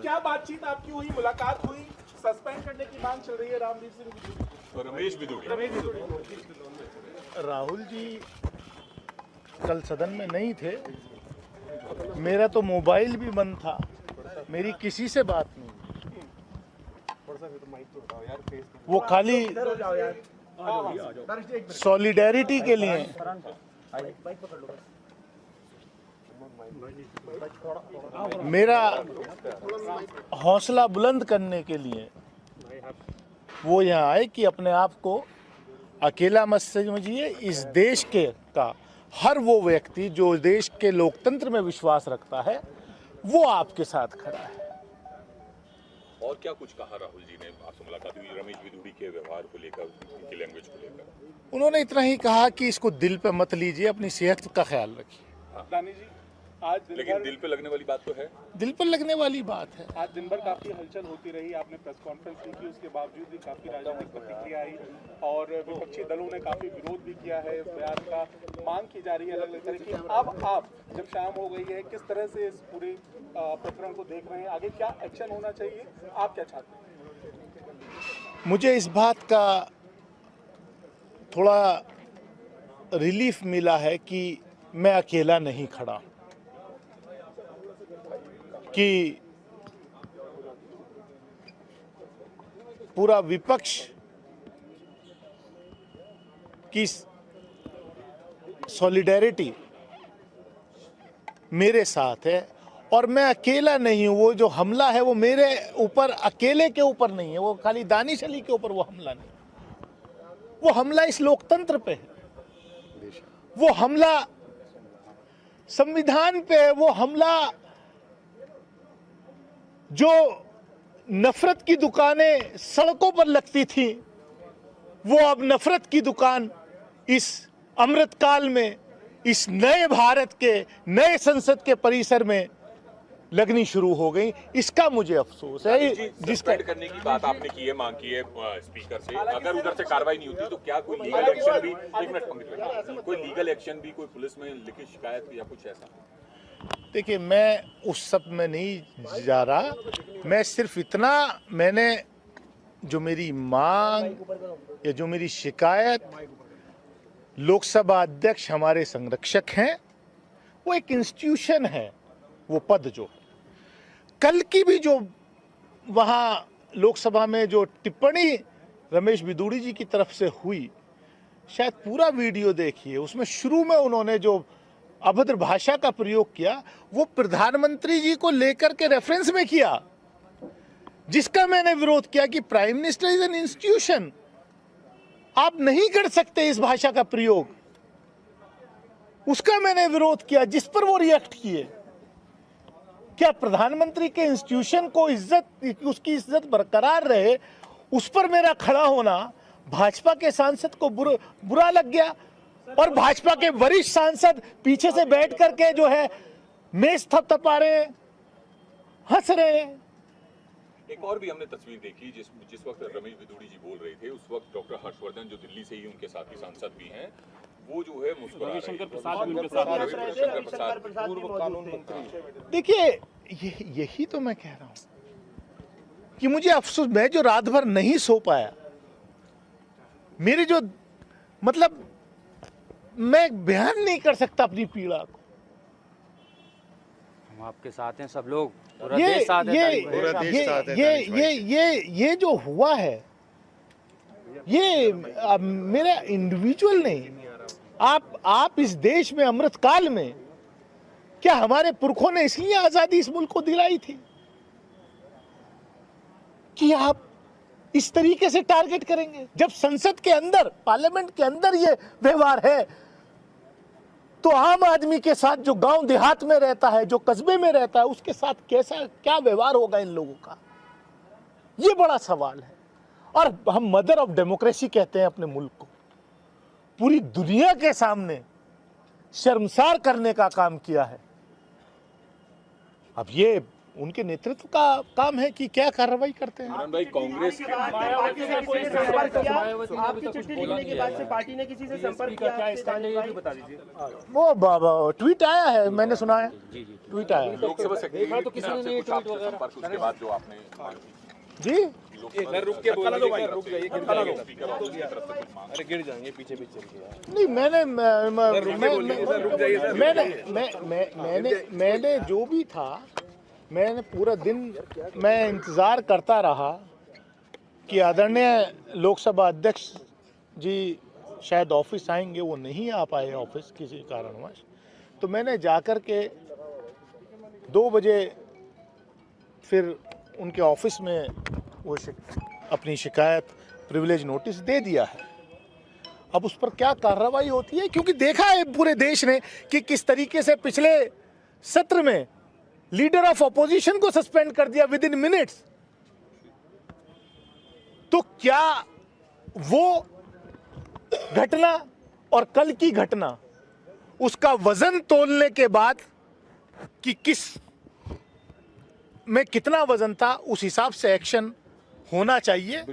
क्या बातचीत आपकी हुई, मुलाकात हुई, सस्पेंड करने की मांग चल रही है रामदीप सिंह और रमेश बिदूड़ी। राहुल जी कल सदन में नहीं थे, मेरा तो मोबाइल भी बंद था, मेरी किसी से बात नहीं। वो खाली सॉलिडेरिटी के लिए, मेरा हौसला बुलंद करने के लिए वो यहाँ आए कि अपने आप को अकेला मत समझिए। इस देश के का हर वो व्यक्ति जो देश के लोकतंत्र में विश्वास रखता है वो आपके साथ खड़ा है। और क्या कुछ कहा राहुल जी ने, आपसे मुलाकात हुई रमेश बिदूड़ी के व्यवहार को लेकर, उनकी लैंग्वेज को लेकर? उन्होंने इतना ही कहा कि इसको दिल पे मत लीजिए, अपनी सेहत का ख्याल रखिए। दानी जी, आज लेकिन दिल पे लगने वाली बात तो है। दिल पर लगने वाली बात है। आज दिन भर काफी हलचल होती रही, आपने प्रेस कॉन्फ्रेंस भी की, उसके बावजूद भी काफी राजनीतिक प्रतिक्रिया आई और विपक्षी दलों ने काफी विरोध भी किया है, बयान का मांग की जा रही है अलग अलग तरह की। अब आप जब शाम हो गई है, किस तरह से इस पूरे प्रकरण को देख रहे हैं, आगे क्या एक्शन होना चाहिए, आप क्या चाहते हैं? मुझे इस बात का थोड़ा रिलीफ मिला है कि मैं अकेला नहीं खड़ा, कि पूरा विपक्ष की सॉलिडेरिटी मेरे साथ है और मैं अकेला नहीं हूं। वो जो हमला है वो मेरे ऊपर अकेले के ऊपर नहीं है, वो खाली दानिश अली के ऊपर वो हमला नहीं, वो हमला इस लोकतंत्र पे है, वो हमला संविधान पे है, वो हमला जो नफरत की दुकानें सड़कों पर लगती थी वो अब नफरत की दुकान इस अमृतकाल में, इस नए भारत के नए संसद के परिसर में लगनी शुरू हो गई। इसका मुझे अफसोस है। जिसका करने की बात आपने की है, मांग की है स्पीकर से, अगर उधर से कार्रवाई नहीं होती तो क्या कोई लीगल एक्शन भी, एक मिनट, कोई लीगल एक्शन भी, कोई पुलिस में लिखित शिकायत या कुछ ऐसा? देखिए, मैं उस सब में नहीं जा रहा, मैं सिर्फ इतना, मैंने जो मेरी मांग या जो मेरी शिकायत, लोकसभा अध्यक्ष हमारे संरक्षक हैं, वो एक इंस्टीट्यूशन है, वो पद जो कल की भी जो वहाँ लोकसभा में जो टिप्पणी रमेश बिदूड़ी जी की तरफ से हुई, शायद पूरा वीडियो देखिए, उसमें शुरू में उन्होंने जो अभद्र भाषा का प्रयोग किया वो प्रधानमंत्री जी को लेकर के रेफरेंस में किया, जिसका मैंने विरोध किया कि prime minister is an institution, आप नहीं कर सकते इस भाषा का प्रयोग, उसका मैंने विरोध किया, जिस पर वो रिएक्ट किए। क्या प्रधानमंत्री के इंस्टीट्यूशन को इज्जत, उसकी इज्जत बरकरार रहे, उस पर मेरा खड़ा होना भाजपा के सांसद को बुरा लग गया और भाजपा के वरिष्ठ सांसद पीछे से बैठ करके जो है मेज थपथपा रहे हैं, हंस रहे हैं। एक और भी हमने तस्वीर देखी जिस वक्त रमेश बिदूड़ी जी बोल रहे थे, उस वक्त डॉक्टर हर्षवर्धन जो दिल्ली से ही उनके साथी सांसद भी हैं, वो जो है मुस्कुरा रहे हैं। पूर्व कानून मंत्री। देखिए, यही तो मैं कह रहा हूं कि मुझे अफसोस, मैं जो रात भर नहीं सो पाया, मेरी जो मतलब मैं बयान नहीं कर सकता अपनी पीड़ा को। हम आपके साथ हैं, सब लोग, पूरा देश साथ है। ये जो हुआ है, ये मेरा इंडिविजुअल नहीं, आप इस देश में अमृतकाल में, क्या हमारे पुरखों ने इसलिए आजादी इस मुल्क को दिलाई थी कि आप इस तरीके से टारगेट करेंगे? जब संसद के अंदर, पार्लियामेंट के अंदर ये व्यवहार है, तो आम आदमी के साथ जो गांव देहात में रहता है, जो कस्बे में रहता है, उसके साथ कैसा क्या व्यवहार होगा इन लोगों का? ये बड़ा सवाल है। और हम मदर ऑफ डेमोक्रेसी कहते हैं अपने मुल्क को, पूरी दुनिया के सामने शर्मसार करने का काम किया है। अब ये उनके नेतृत्व का काम है कि क्या कार्रवाई करते हैं। भाई कांग्रेस के पार्टी से कोई संपर्क किया? आपकी चिट्ठी लिखने के बाद से पार्टी ने किसी से संपर्क किया? क्या स्टैंड है ये भी बता दीजिए। वो ट्वीट आया है, मैंने सुना है, ट्वीट आया है। लोकसभा सेक्रेटरी तो किसी ने कुछ आपसे संपर्क उसके बाद जो आपने मांग की जी रुक के बोल रहे हैं, रुक जाइए, स्पीकर ऑफिस की तरफ से कुछ मांग अरे गिर जाएंगे पीछे पीछे नहीं, मैंने जो भी था, मैंने पूरा दिन मैं इंतज़ार करता रहा कि आदरणीय लोकसभा अध्यक्ष जी शायद ऑफिस आएंगे, वो नहीं आ पाए ऑफिस किसी कारणवश, तो मैंने जाकर के 2 बजे फिर उनके ऑफिस में वो अपनी शिकायत प्रिविलेज नोटिस दे दिया है। अब उस पर क्या कार्रवाई होती है, क्योंकि देखा है पूरे देश ने कि किस तरीके से पिछले सत्र में लीडर ऑफ ऑपोजिशन को सस्पेंड कर दिया विद इन मिनट्स। तो क्या वो घटना और कल की घटना, उसका वजन तोलने के बाद कि किस में कितना वजन था, उस हिसाब से एक्शन होना चाहिए।